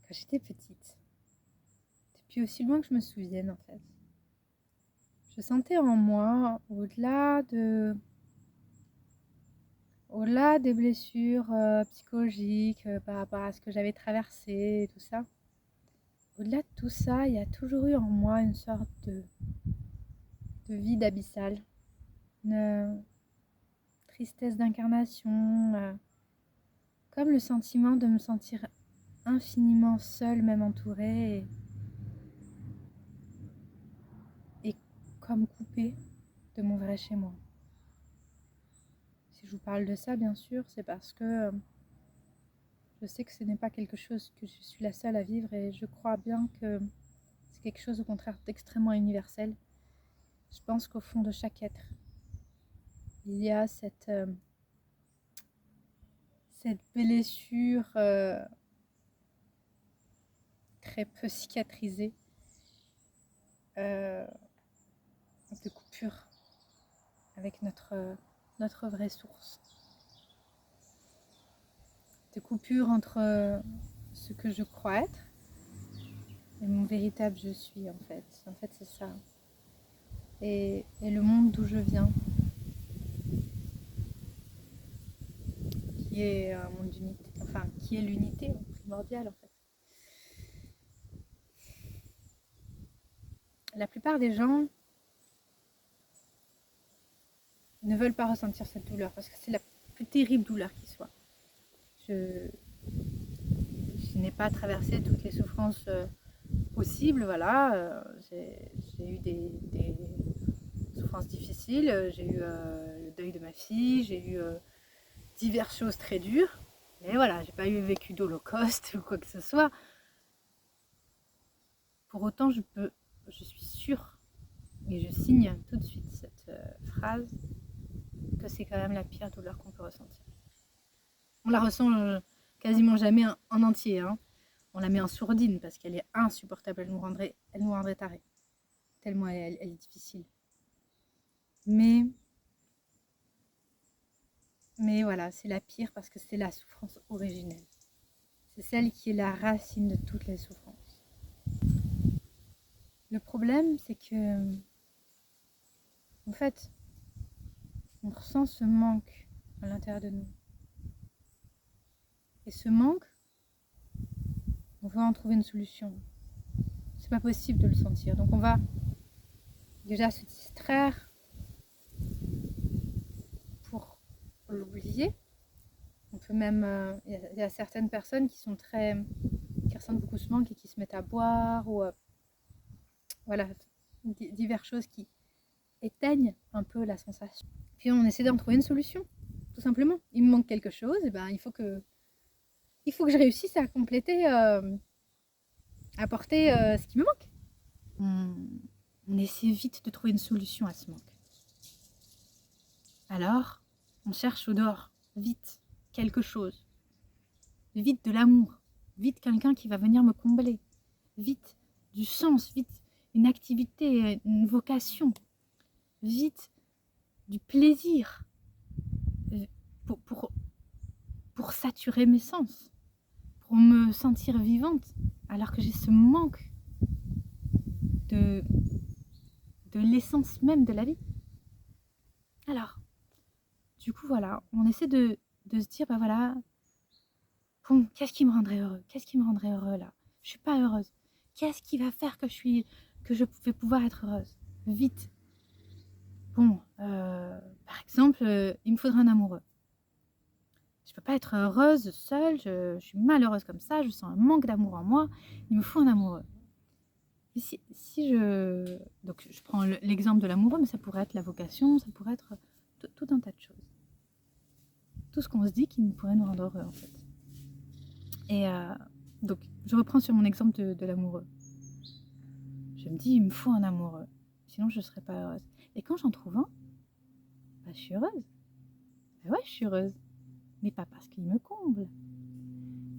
quand j'étais petite, depuis aussi loin que je me souvienne en fait. Je sentais en moi, au-delà des blessures psychologiques par rapport à ce que j'avais traversé et tout ça, au-delà de tout ça, il y a toujours eu en moi une sorte de vide abyssal, une tristesse d'incarnation, comme le sentiment de me sentir infiniment seule, même entourée, et comme coupée de mon vrai chez moi. Si je vous parle de ça, bien sûr, c'est parce que je sais que ce n'est pas quelque chose que je suis la seule à vivre et je crois bien que c'est quelque chose au contraire d'extrêmement universel. Je pense qu'au fond de chaque être, il y a cette blessure très peu cicatrisée de coupure avec notre vraie source. De coupure entre ce que je crois être et mon véritable je suis en fait. En fait c'est ça. Et le monde d'où je viens, qui est un monde d'unité, enfin qui est l'unité primordiale en fait. La plupart des gens ne veulent pas ressentir cette douleur parce que c'est la plus terrible douleur qui soit. Je n'ai pas traversé toutes les souffrances possibles, voilà. J'ai eu des souffrances difficiles, j'ai eu le deuil de ma fille, j'ai eu diverses choses très dures, mais voilà, j'ai pas eu vécu d'holocauste ou quoi que ce soit. Pour autant, je suis sûre, et je signe tout de suite cette phrase, que c'est quand même la pire douleur qu'on peut ressentir. On la ressent quasiment jamais en entier, hein. On la met en sourdine parce qu'elle est insupportable, elle nous rendrait tarés, tellement elle est difficile. Mais voilà, c'est la pire parce que c'est la souffrance originelle. C'est celle qui est la racine de toutes les souffrances. Le problème, c'est que, en fait, on ressent ce manque à l'intérieur de nous. Et ce manque, on va en trouver une solution. C'est pas possible de le sentir. Donc on va déjà se distraire pour l'oublier. On peut même, y a certaines personnes qui ressentent beaucoup ce manque et qui se mettent à boire ou voilà, diverses choses qui éteignent un peu la sensation. Puis on essaie d'en trouver une solution, tout simplement. Il me manque quelque chose, et ben il faut que je réussisse à compléter, apporter ce qui me manque. On essaie vite de trouver une solution à ce manque. Alors, on cherche au dehors, vite, quelque chose. Vite de l'amour, vite quelqu'un qui va venir me combler. Vite du sens, vite une activité, une vocation. Vite du plaisir pour saturer mes sens, pour me sentir vivante, alors que j'ai ce manque de l'essence même de la vie. Alors, du coup, voilà, on essaie de se dire, bah voilà, bon, qu'est-ce qui me rendrait heureux? Qu'est-ce qui me rendrait heureux là? Je suis pas heureuse. Qu'est-ce qui va faire que je vais pouvoir être heureuse? Vite. Bon, par exemple, il me faudra un amoureux. Je peux pas être heureuse seule, je suis malheureuse comme ça, je sens un manque d'amour en moi, il me faut un amoureux. Et donc je prends l'exemple de l'amoureux, mais ça pourrait être la vocation, ça pourrait être tout un tas de choses. Tout ce qu'on se dit qui pourrait nous rendre heureux en fait. Et donc je reprends sur mon exemple de l'amoureux. Je me dis, il me faut un amoureux, sinon je ne serais pas heureuse. Et quand j'en trouve un, bah, je suis heureuse. Bah ouais, je suis heureuse. Mais pas parce qu'il me comble.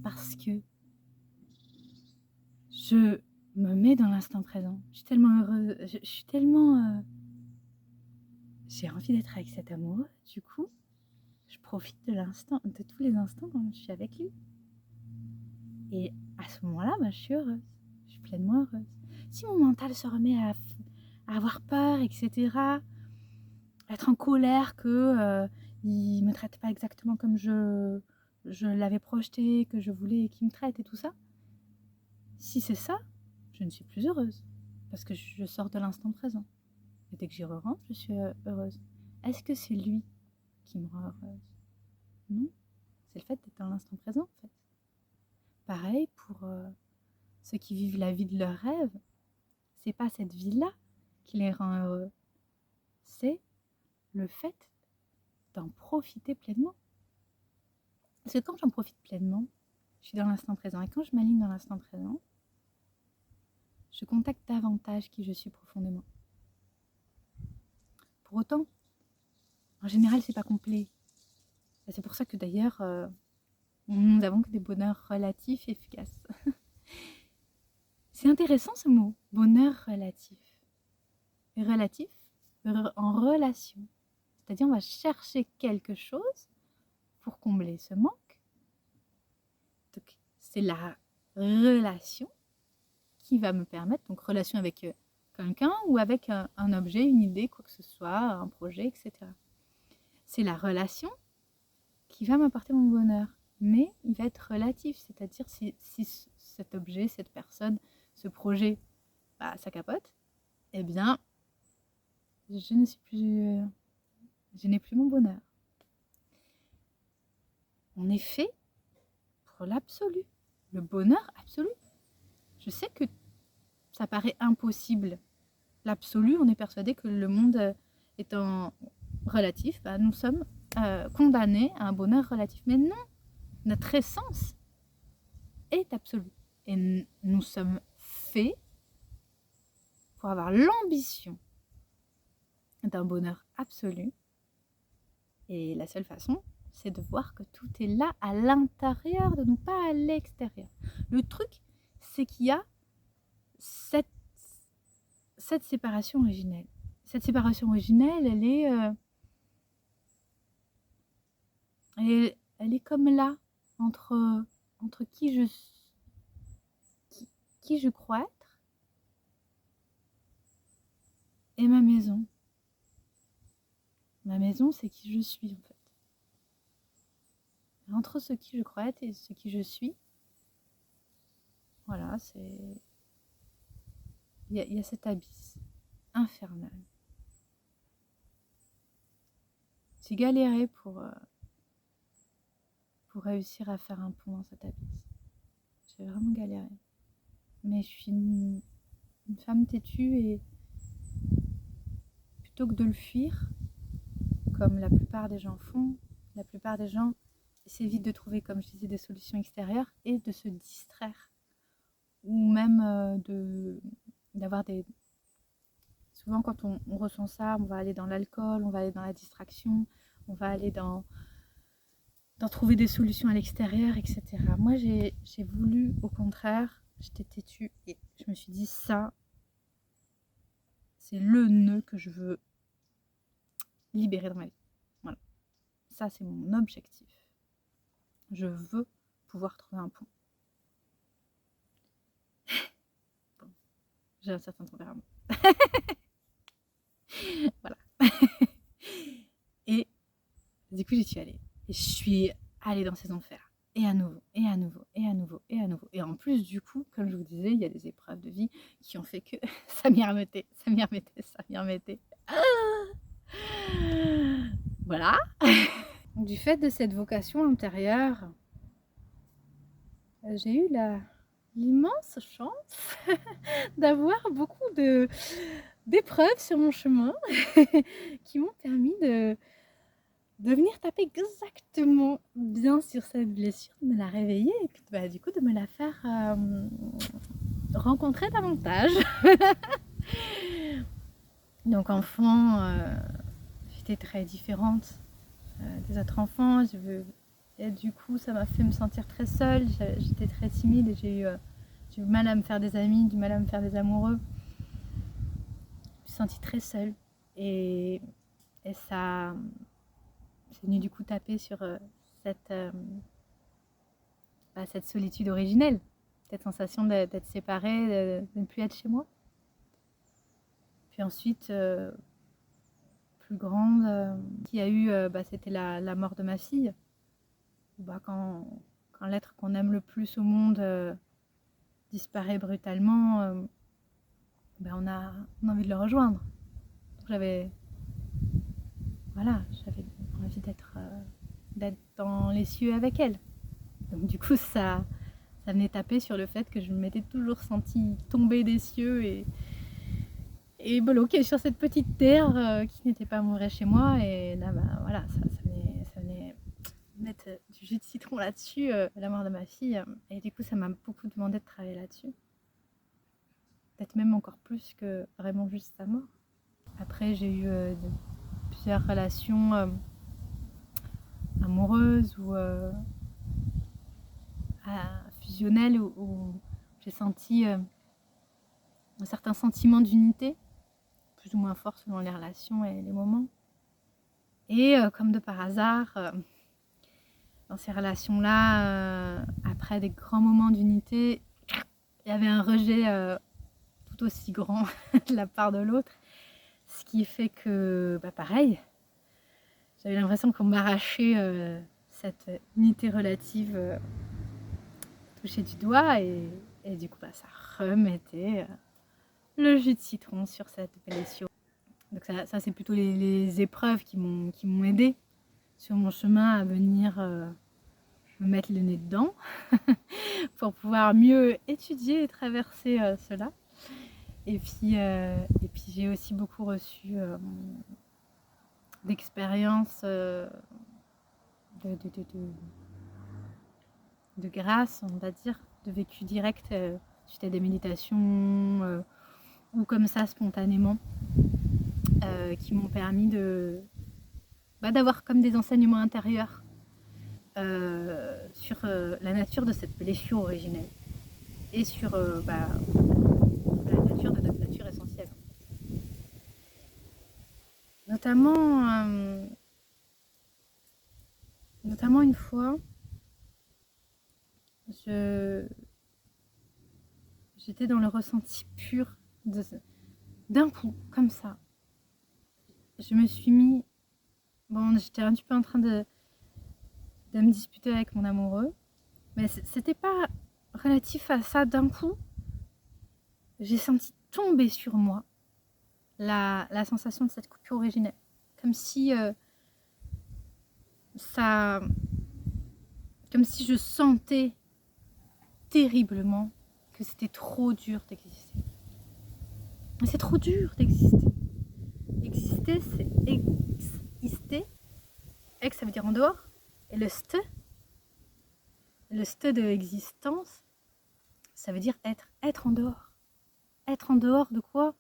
Parce que je me mets dans l'instant présent. Je suis tellement heureuse. Je suis tellement... j'ai envie d'être avec cet amoureux. Du coup, je profite de tous les instants quand je suis avec lui. Et à ce moment-là, bah, je suis heureuse. Je suis pleinement heureuse. Si mon mental se remet à avoir peur, etc., à être en colère que il me traite pas exactement comme je l'avais projeté, que je voulais qu'il me traite et tout ça, si c'est ça, je ne suis plus heureuse. Parce que je sors de l'instant présent. Et dès que j'y rentre, je suis heureuse. Est-ce que c'est lui qui me rend heureuse? Non, c'est le fait d'être dans l'instant présent, en fait. Pareil pour ceux qui vivent la vie de leur rêve. C'est pas cette vie-là qui les rend heureux. C'est le fait d'en profiter pleinement. Parce que quand j'en profite pleinement, je suis dans l'instant présent. Et quand je m'aligne dans l'instant présent, je contacte davantage qui je suis profondément. Pour autant, en général, c'est pas complet. Et c'est pour ça que d'ailleurs, nous n'avons que des bonheurs relatifs et efficaces. C'est intéressant ce mot, bonheur relatif. Et relatif en relation. C'est-à-dire, on va chercher quelque chose pour combler ce manque. Donc, c'est la relation qui va me permettre, donc relation avec quelqu'un ou avec un objet, une idée, quoi que ce soit, un projet, etc. C'est la relation qui va m'apporter mon bonheur. Mais il va être relatif, c'est-à-dire si cet objet, cette personne, ce projet, bah, ça capote, eh bien, je n'ai plus mon bonheur. On est fait pour l'absolu, le bonheur absolu. Je sais que ça paraît impossible. L'absolu, on est persuadé que le monde étant relatif, bah, nous sommes condamnés à un bonheur relatif. Mais non, notre essence est absolue. Et nous sommes faits pour avoir l'ambition d'un bonheur absolu. Et la seule façon, c'est de voir que tout est là à l'intérieur de nous, pas à l'extérieur. Le truc, c'est qu'il y a cette séparation originelle. Cette séparation originelle, elle est comme là, entre qui je crois être et ma maison. Ma maison, c'est qui je suis, en fait. Entre ce qui je crois être et ce qui je suis, voilà, c'est... Il y a cet abysse infernal. J'ai galéré pour réussir à faire un pont dans cet abysse. J'ai vraiment galéré. Mais je suis une femme têtue et plutôt que de le fuir, comme la plupart des gens font, la plupart des gens essaient vite de trouver, comme je disais, des solutions extérieures et de se distraire. Ou même d'avoir des... Souvent quand on ressent ça, on va aller dans l'alcool, on va aller dans la distraction, on va aller dans trouver des solutions à l'extérieur, etc. Moi, j'ai voulu, au contraire, j'étais têtue et je me suis dit, ça, c'est le nœud que je veux libérer dans ma vie. Voilà. Ça, c'est mon objectif. Je veux pouvoir trouver un pont. Bon, j'ai un certain tempérament. Voilà. Et du coup, j'y suis allée. Et je suis allée dans ces enfers. Et à nouveau, et à nouveau, et à nouveau, et à nouveau. Et en plus, du coup, comme je vous disais, il y a des épreuves de vie qui ont fait que ça m'y remettait, ça m'y remettait, ça m'y remettait. Voilà. Du fait de cette vocation intérieure, j'ai eu l'immense chance d'avoir beaucoup d'épreuves sur mon chemin qui m'ont permis de venir taper exactement bien sur cette blessure, de me la réveiller et bah, du coup de me la faire rencontrer davantage. Donc enfant, j'étais très différente des autres enfants. Et du coup, ça m'a fait me sentir très seule. J'étais très timide et j'ai eu du mal à me faire des amis, du mal à me faire des amoureux. Je me suis sentie très seule. Et ça, c'est venu du coup taper sur cette solitude originelle. cette sensation d'être séparée, de ne plus être chez moi. Puis ensuite, plus grande, qui a eu, c'était la mort de ma fille. Quand l'être qu'on aime le plus au monde disparaît brutalement, on a envie de le rejoindre. J'avais envie d'être dans les cieux avec elle. Donc du coup, ça venait taper sur le fait que je m'étais toujours sentie tomber des cieux et bloquée sur cette petite terre qui n'était pas mon vrai chez moi. Et là, ça venait mettre du jus de citron là-dessus, la mort de ma fille. Et du coup, ça m'a beaucoup demandé de travailler là-dessus. Peut-être même encore plus que vraiment juste sa mort. Après, j'ai eu plusieurs relations amoureuses ou fusionnelles où j'ai senti un certain sentiment d'unité, plus ou moins fort selon les relations et les moments. Et comme de par hasard, dans ces relations-là, après des grands moments d'unité, il y avait un rejet tout aussi grand de la part de l'autre. Ce qui fait que, pareil, j'avais l'impression qu'on m'arrachait cette unité relative touchée du doigt et du coup, ça remettait le jus de citron sur cette blessure. Donc ça c'est plutôt les épreuves qui m'ont aidée sur mon chemin à venir me mettre le nez dedans pour pouvoir mieux étudier et traverser cela. Et puis j'ai aussi beaucoup reçu d'expériences de grâce, on va dire, de vécu direct suite à des méditations ou comme ça spontanément qui m'ont permis d'avoir comme des enseignements intérieurs sur la nature de cette blessure originelle et sur la nature de notre nature essentielle. Notamment une fois, j'étais dans le ressenti pur d'un coup, comme ça. Je me suis mis... j'étais un petit peu en train de me disputer avec mon amoureux, mais c'était pas relatif à ça. D'un coup, j'ai senti tomber sur moi la sensation de cette coupure originelle. Comme si comme si je sentais terriblement que c'était trop dur d'exister. C'est trop dur d'exister. Exister, c'est exister. Ex, ça veut dire en dehors. Et le st de existence, ça veut dire être en dehors. Être en dehors de quoi?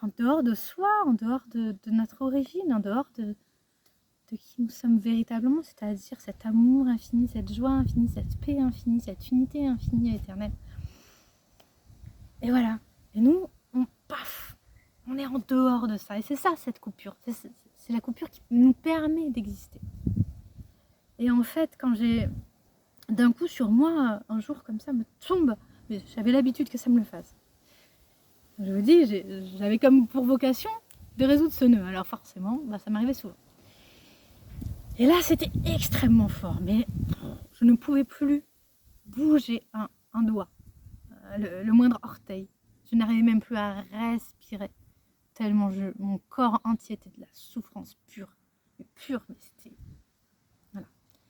En dehors de soi, en dehors de notre origine, en dehors de qui nous sommes véritablement, c'est-à-dire cet amour infini, cette joie infinie, cette paix infinie, cette unité infinie et éternelle. Et voilà. Et nous, on est en dehors de ça. Et c'est ça, cette coupure. C'est la coupure qui nous permet d'exister. Et en fait, quand j'ai d'un coup sur moi, un jour comme ça me tombe, mais j'avais l'habitude que ça me le fasse. Je vous dis, j'avais comme pour vocation de résoudre ce nœud. Alors forcément, ça m'arrivait souvent. Et là, c'était extrêmement fort, mais je ne pouvais plus bouger un doigt, le moindre orteil. Je n'arrivais même plus à respirer, tellement mon corps entier était de la souffrance pure. Mais c'était... Voilà.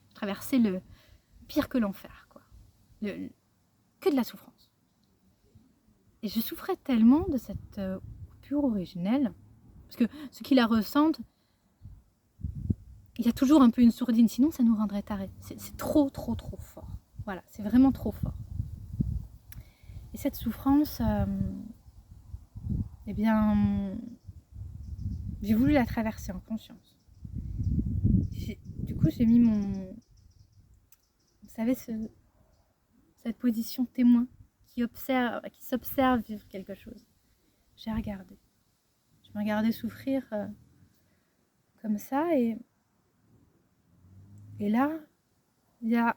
Je traversais le pire que l'enfer, quoi. Que de la souffrance. Et je souffrais tellement de cette coupure originelle, parce que ceux qui la ressentent, il y a toujours un peu une sourdine, sinon ça nous rendrait tarés. C'est trop, trop, trop fort. Voilà, c'est vraiment trop fort. Et cette souffrance, j'ai voulu la traverser en conscience. Du coup, j'ai mis vous savez, cette position témoin qui s'observe vivre quelque chose. J'ai regardé. Je me regardais souffrir comme ça et là, il y a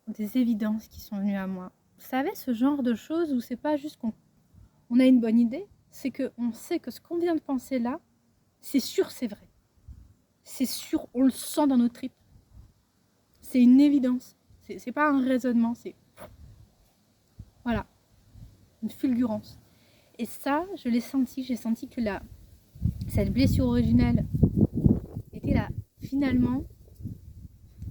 des évidences qui sont venues à moi. Vous savez, ce genre de choses où c'est pas juste qu'on a une bonne idée, c'est qu'on sait que ce qu'on vient de penser là, c'est sûr, c'est vrai. C'est sûr, on le sent dans nos tripes. C'est une évidence. C'est pas un raisonnement, c'est... Voilà, une fulgurance. Et ça, je l'ai senti. J'ai senti que cette blessure originelle était là, finalement,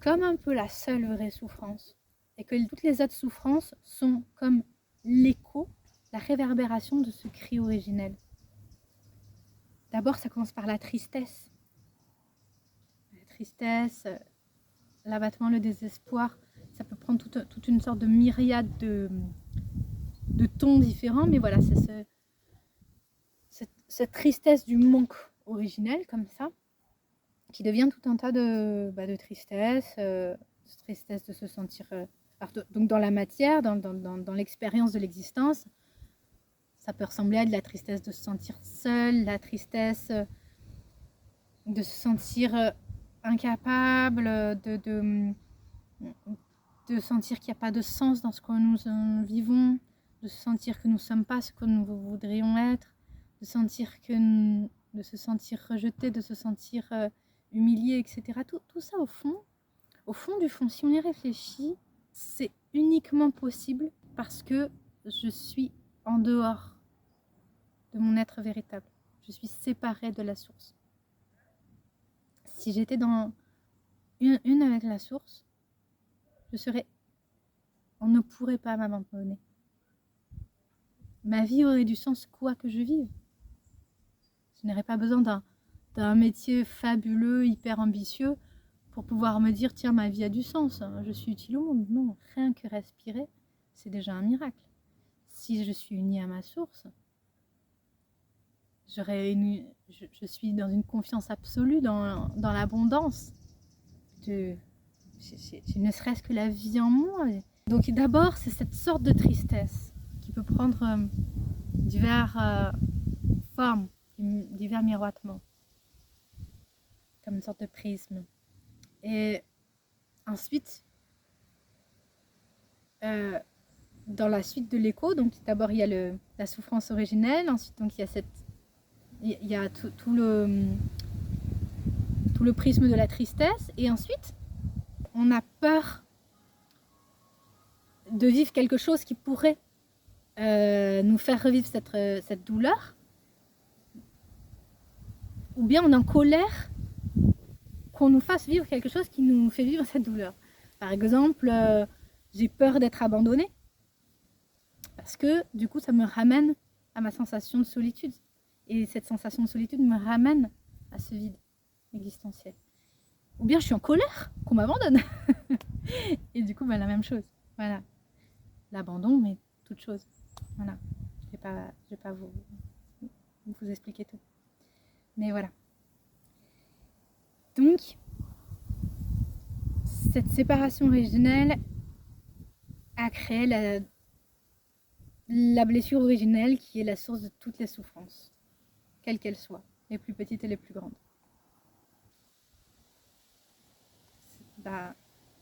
comme un peu la seule vraie souffrance. Et que toutes les autres souffrances sont comme l'écho, la réverbération de ce cri originel. D'abord, ça commence par la tristesse. La tristesse, l'abattement, le désespoir, ça peut prendre toute une sorte de myriade de tons différents, mais voilà, c'est cette tristesse du manque originel, comme ça, qui devient tout un tas de tristesse, tristesse de se sentir... donc dans la matière, dans l'expérience de l'existence, ça peut ressembler à de la tristesse de se sentir seul, la tristesse de se sentir incapable, de sentir qu'il n'y a pas de sens dans ce que nous vivons, de se sentir que nous ne sommes pas ce que nous voudrions être, de se sentir rejeté, de se sentir humilié, etc. Tout ça, au fond du fond, si on y réfléchit, c'est uniquement possible parce que je suis en dehors de mon être véritable. Je suis séparée de la source. Si j'étais dans une avec la source, on ne pourrait pas m'abandonner. Ma vie aurait du sens quoi que je vive. Je n'aurais pas besoin d'un métier fabuleux, hyper ambitieux pour pouvoir me dire tiens, ma vie a du sens, je suis utile au monde. Non, rien que respirer, c'est déjà un miracle. Si je suis unie à ma source, je suis dans une confiance absolue dans l'abondance. Ne serait-ce que la vie en moi. Donc d'abord, c'est cette sorte de tristesse qui peut prendre diverses formes, divers miroitements, comme une sorte de prisme. Et ensuite, dans la suite de l'écho, donc d'abord il y a la souffrance originelle, ensuite donc il y a tout le prisme de la tristesse, et ensuite on a peur de vivre quelque chose qui pourrait nous faire revivre cette douleur, ou bien on est en colère qu'on nous fasse vivre quelque chose qui nous fait vivre cette douleur. Par exemple, j'ai peur d'être abandonnée, parce que du coup ça me ramène à ma sensation de solitude, et cette sensation de solitude me ramène à ce vide existentiel. Ou bien je suis en colère qu'on m'abandonne et du coup la même chose, voilà, l'abandon, mais toute chose, voilà. Je vais pas vous expliquer tout, mais voilà. Donc cette séparation originelle a créé la blessure originelle qui est la source de toutes les souffrances, quelles qu'elles soient, les plus petites et les plus grandes.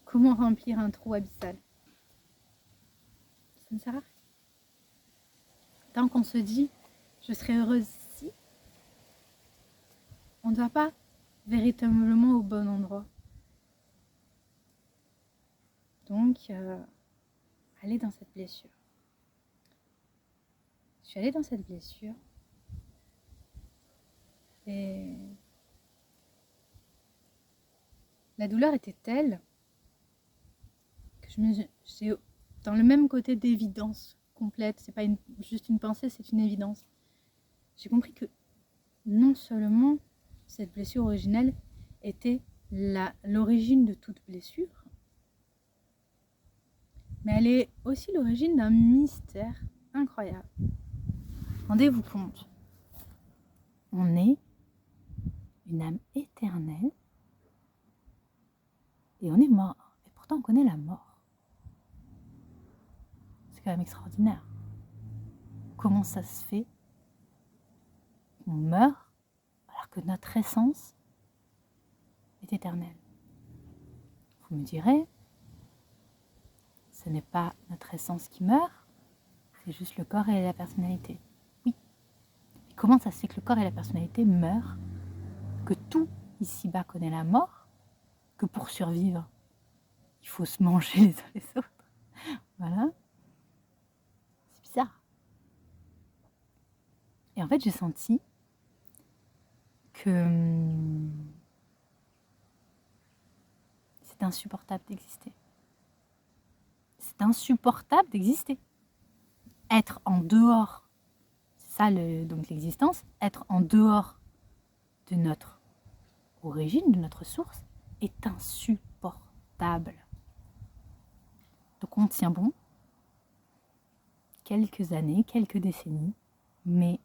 Comment remplir un trou abyssal? Ça ne sert à rien. Tant qu'on se dit je serai heureuse ici, on ne va pas véritablement au bon endroit. Donc, aller dans cette blessure. Je suis allée dans cette blessure et la douleur était telle que j'ai dans le même côté d'évidence complète, c'est pas juste une pensée, c'est une évidence. J'ai compris que non seulement cette blessure originelle était l'origine de toute blessure, mais elle est aussi l'origine d'un mystère incroyable. Rendez-vous compte, on est une âme éternelle et on est mort, et pourtant on connaît la mort. C'est quand même extraordinaire. Comment ça se fait qu'on meurt alors que notre essence est éternelle? Vous me direz, ce n'est pas notre essence qui meurt, c'est juste le corps et la personnalité. Oui. Et comment ça se fait que le corps et la personnalité meurent, que tout ici-bas connaît la mort, que pour survivre, il faut se manger les uns les autres. Voilà. C'est bizarre. Et en fait, j'ai senti que c'est insupportable d'exister. C'est insupportable d'exister. Être en dehors, c'est ça donc l'existence, être en dehors de notre origine, de notre source, est insupportable. Donc on tient bon, quelques années, quelques décennies, mais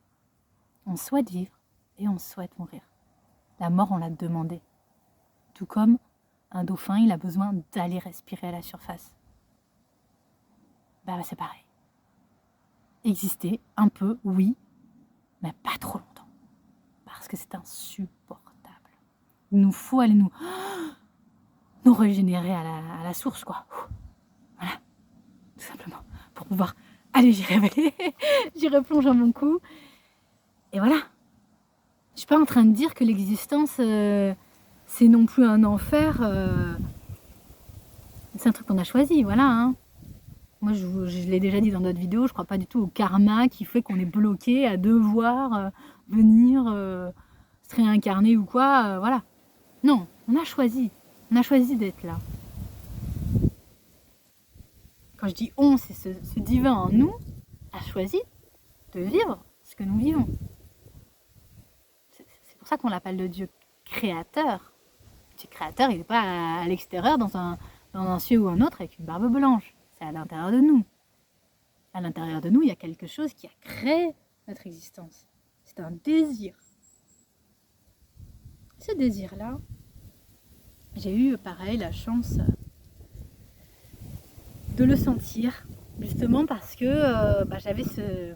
on souhaite vivre et on souhaite mourir. La mort, on l'a demandé. Tout comme un dauphin, il a besoin d'aller respirer à la surface. Bah c'est pareil. Exister un peu, oui, mais pas trop longtemps. Parce que c'est insupportable. Il nous faut aller nous régénérer à la source, quoi. Voilà, tout simplement. Pour pouvoir aller j'y replonge à mon cou. Et voilà. Je suis pas en train de dire que l'existence, c'est non plus un enfer. C'est un truc qu'on a choisi, voilà. Hein. Moi, je l'ai déjà dit dans d'autres vidéos, je crois pas du tout au karma qui fait qu'on est bloqué à devoir venir se réincarner ou quoi. Voilà. Non, on a choisi. On a choisi d'être là. Quand je dis on, c'est ce divin en nous a choisi de vivre ce que nous vivons. C'est pour ça qu'on l'appelle le Dieu créateur. Le Dieu créateur, il n'est pas à l'extérieur dans un cieux ou un autre avec une barbe blanche. C'est à l'intérieur de nous. À l'intérieur de nous, il y a quelque chose qui a créé notre existence. C'est un désir. Ce désir-là, j'ai eu pareil la chance de le sentir, justement parce que j'avais ce...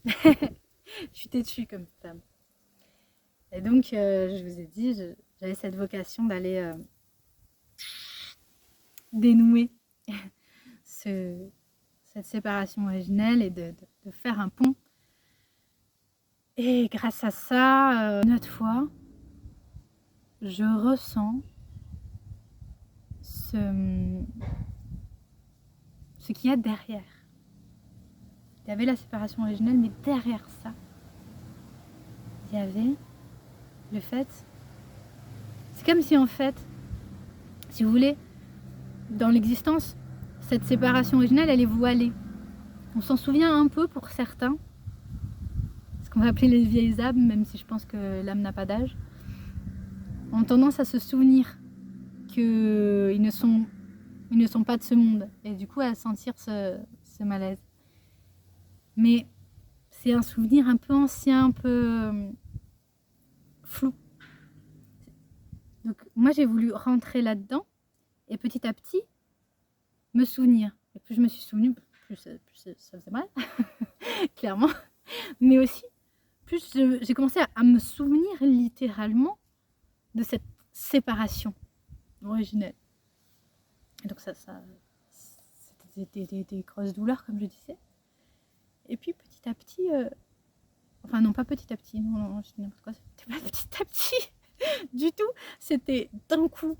je suis têtue comme femme. Et donc, je vous ai dit, j'avais cette vocation d'aller dénouer cette séparation originelle et de faire un pont. Et grâce à ça, une autre fois, je ressens ce qu'il y a derrière. Il y avait la séparation originelle, mais derrière ça, il y avait le fait... C'est comme si en fait, si vous voulez, dans l'existence, cette séparation originelle, elle est voilée. On s'en souvient un peu pour certains, ce qu'on va appeler les vieilles âmes, même si je pense que l'âme n'a pas d'âge, ont tendance à se souvenir qu'ils ne sont pas de ce monde, et du coup à sentir ce malaise. Mais c'est un souvenir un peu ancien, un peu flou. Donc moi j'ai voulu rentrer là-dedans, et petit à petit, me souvenir. Et plus je me suis souvenue, plus ça faisait mal, clairement. Mais aussi, plus j'ai commencé à me souvenir littéralement de cette séparation originelle. Et donc c'était des grosses douleurs, comme je disais. Et puis petit à petit, enfin non, pas petit à petit, non, je dis n'importe quoi, c'était pas petit à petit du tout, c'était d'un coup.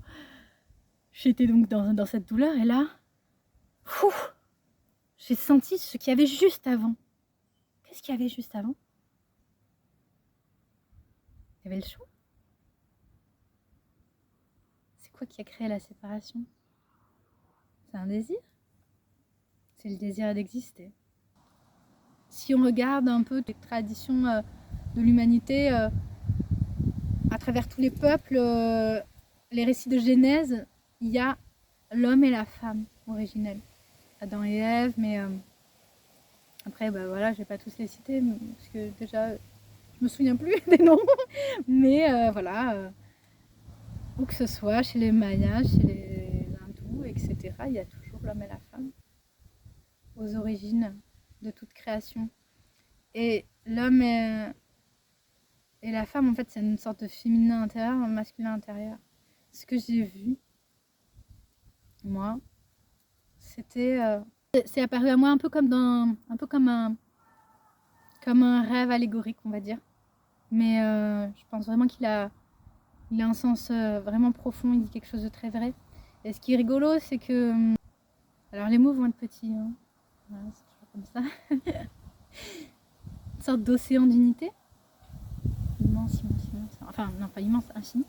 J'étais donc dans cette douleur, et là, j'ai senti ce qu'il y avait juste avant. Qu'est-ce qu'il y avait juste avant? Il y avait le choix. C'est quoi qui a créé la séparation? C'est un désir. C'est le désir d'exister. Si on regarde un peu les traditions de l'humanité, à travers tous les peuples, les récits de Genèse, il y a l'homme et la femme originels. Adam et Ève, mais après, voilà, je vais pas tous les citer, parce que déjà, je me souviens plus des noms, mais voilà, où que ce soit, chez les Mayas, chez les hindous, etc., il y a toujours l'homme et la femme aux origines de toute création. Et l'homme et la femme, en fait, c'est une sorte de féminin intérieur, un masculin intérieur. Ce que j'ai vu, moi, c'est apparu à moi un peu comme un rêve allégorique, on va dire. Mais je pense vraiment qu'il a un sens vraiment profond, il dit quelque chose de très vrai. Et ce qui est rigolo, c'est que... Alors les mots vont être petits, hein. Voilà, c'est toujours comme ça. Une sorte d'océan d'unité. Immense, immense, immense. Enfin, non, pas immense, infini.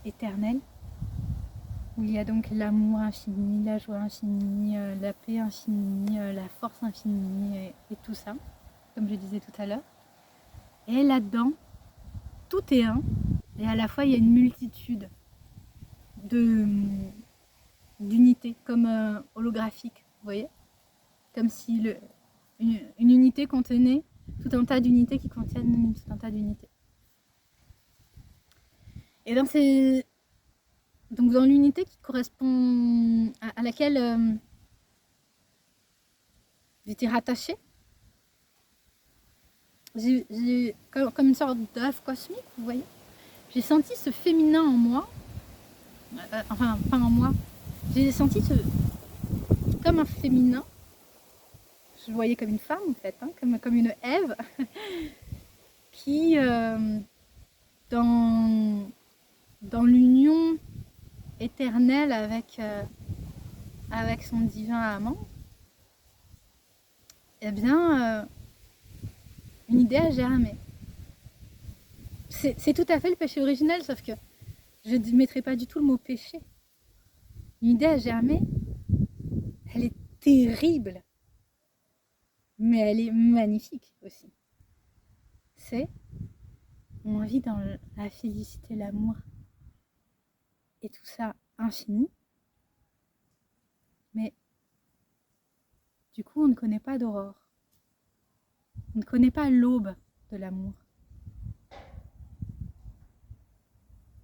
Éternel. Où il y a donc l'amour infini, la joie infinie, la paix infinie, la force infinie et tout ça, comme je disais tout à l'heure. Et là-dedans, tout est un. Et à la fois, il y a une multitude d'unités, comme holographiques, vous voyez? Comme si une unité contenait tout un tas d'unités qui contiennent tout un tas d'unités. Et donc dans l'unité qui correspond à laquelle j'étais rattachée, j'ai comme une sorte d'œuf cosmique, vous voyez. J'ai senti ce féminin en moi, enfin pas en moi, j'ai senti comme un féminin, je le voyais comme une femme en fait, hein, comme une Ève, qui dans l'union éternelle avec son divin amant, eh bien, une idée a germé. C'est tout à fait le péché originel, sauf que je ne mettrai pas du tout le mot péché. Une idée a germé, elle est terrible, mais elle est magnifique aussi. On vit dans la félicité, l'amour, et tout ça infini, mais du coup on ne connaît pas d'aurore, on ne connaît pas l'aube de l'amour.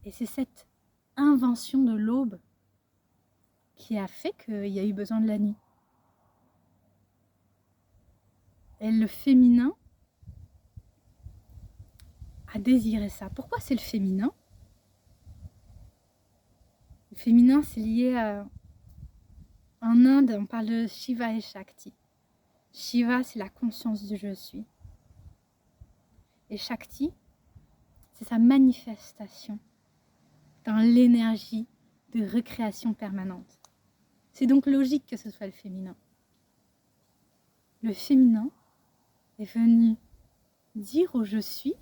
Et c'est cette invention de l'aube qui a fait qu'il y a eu besoin de la nuit. Et le féminin a désiré ça. Pourquoi c'est le féminin? Le féminin, c'est lié à... En Inde, on parle de Shiva et Shakti. Shiva, c'est la conscience du je suis. Et Shakti, c'est sa manifestation dans l'énergie de recréation permanente. C'est donc logique que ce soit le féminin. Le féminin est venu dire au je suis,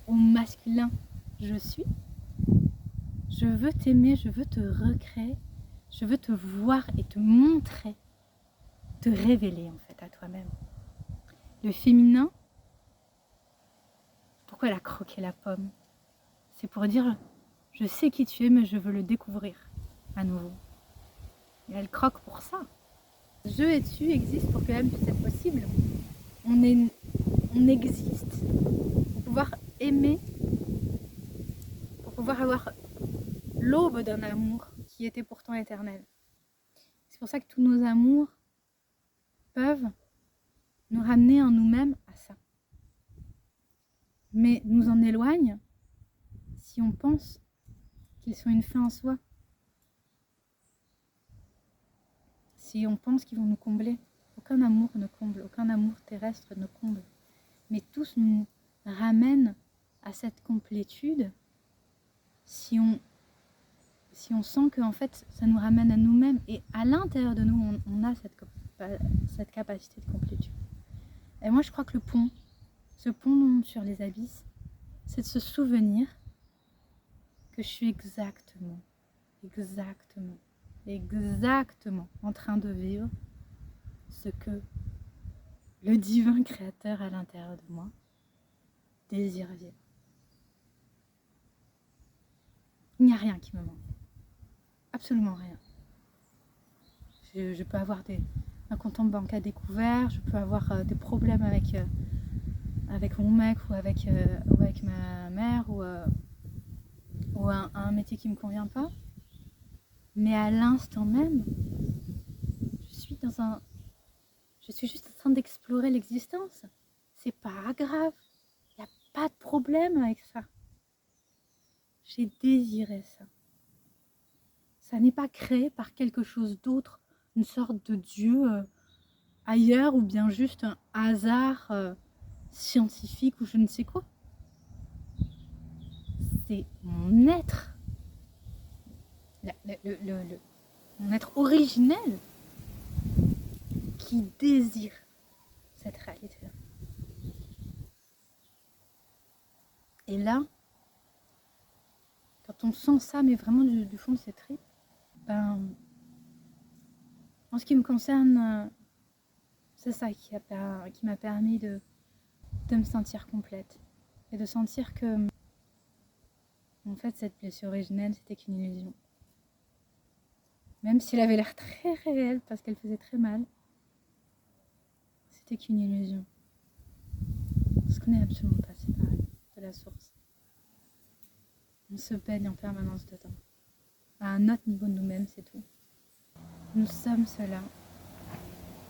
au masculin je suis, je veux t'aimer, je veux te recréer, je veux te voir et te montrer, te révéler en fait à toi-même. Le féminin, pourquoi elle a croqué la pomme? C'est pour dire je sais qui tu es mais je veux le découvrir à nouveau. Et elle croque pour ça. Je et tu existent pour que l'âme puisse être possible. On existe pour pouvoir aimer, pour pouvoir avoir l'aube d'un amour qui était pourtant éternel. C'est pour ça que tous nos amours peuvent nous ramener en nous-mêmes à ça. Mais nous en éloignent si on pense qu'ils sont une fin en soi. Si on pense qu'ils vont nous combler. Aucun amour ne comble, aucun amour terrestre ne comble. Mais tous nous ramènent à cette complétude si on sent que en fait, ça nous ramène à nous-mêmes. Et à l'intérieur de nous, on a cette capacité de complétude. Et moi, je crois que ce pont sur les abysses, c'est de se souvenir que je suis exactement en train de vivre ce que le divin créateur à l'intérieur de moi désire vivre. Il n'y a rien qui me manque. Absolument rien. Je peux avoir un compte en banque à découvert, je peux avoir des problèmes avec mon mec ou avec ma mère ou un métier qui ne me convient pas. Mais à l'instant même, je suis juste en train d'explorer l'existence. C'est pas grave. Il n'y a pas de problème avec ça. J'ai désiré ça. Ça n'est pas créé par quelque chose d'autre, une sorte de Dieu ailleurs, ou bien juste un hasard scientifique ou je ne sais quoi. C'est mon être, mon être originel qui désire cette réalité-là. Et là, quand on sent ça, mais vraiment du fond de ses tripes, ben, en ce qui me concerne, c'est ça qui m'a permis de me sentir complète. Et de sentir que, en fait, cette blessure originelle, c'était qu'une illusion. Même si elle avait l'air très réelle, parce qu'elle faisait très mal, c'était qu'une illusion. Parce qu'on n'est absolument pas séparés de la source. On se baigne en permanence dedans. À un autre niveau de nous-mêmes, c'est tout. Nous sommes cela.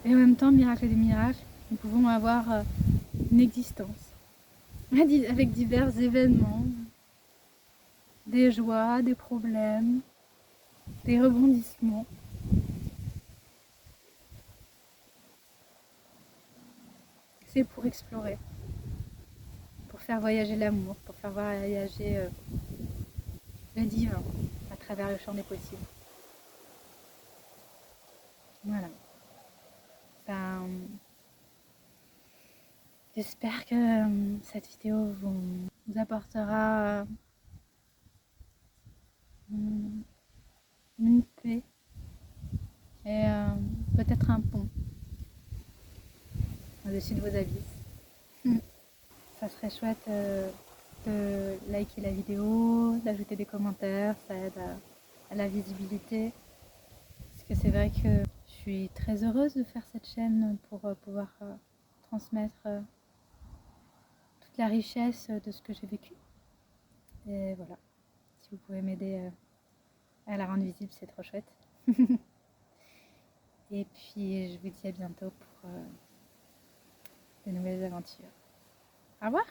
Et en même temps, miracle des miracles, nous pouvons avoir une existence avec divers événements, des joies, des problèmes, des rebondissements. C'est pour explorer, pour faire voyager l'amour, pour faire voyager le divin à travers le champ des possibles. Voilà. Ben, j'espère que cette vidéo vous apportera une paix et peut-être un pont au-dessus de vos abysses. Ça serait chouette de liker la vidéo, d'ajouter des commentaires, ça aide à la visibilité. Parce que c'est vrai que je suis très heureuse de faire cette chaîne pour pouvoir transmettre toute la richesse de ce que j'ai vécu. Et voilà, si vous pouvez m'aider à la rendre visible, c'est trop chouette. Et puis je vous dis à bientôt pour de nouvelles aventures. Au revoir!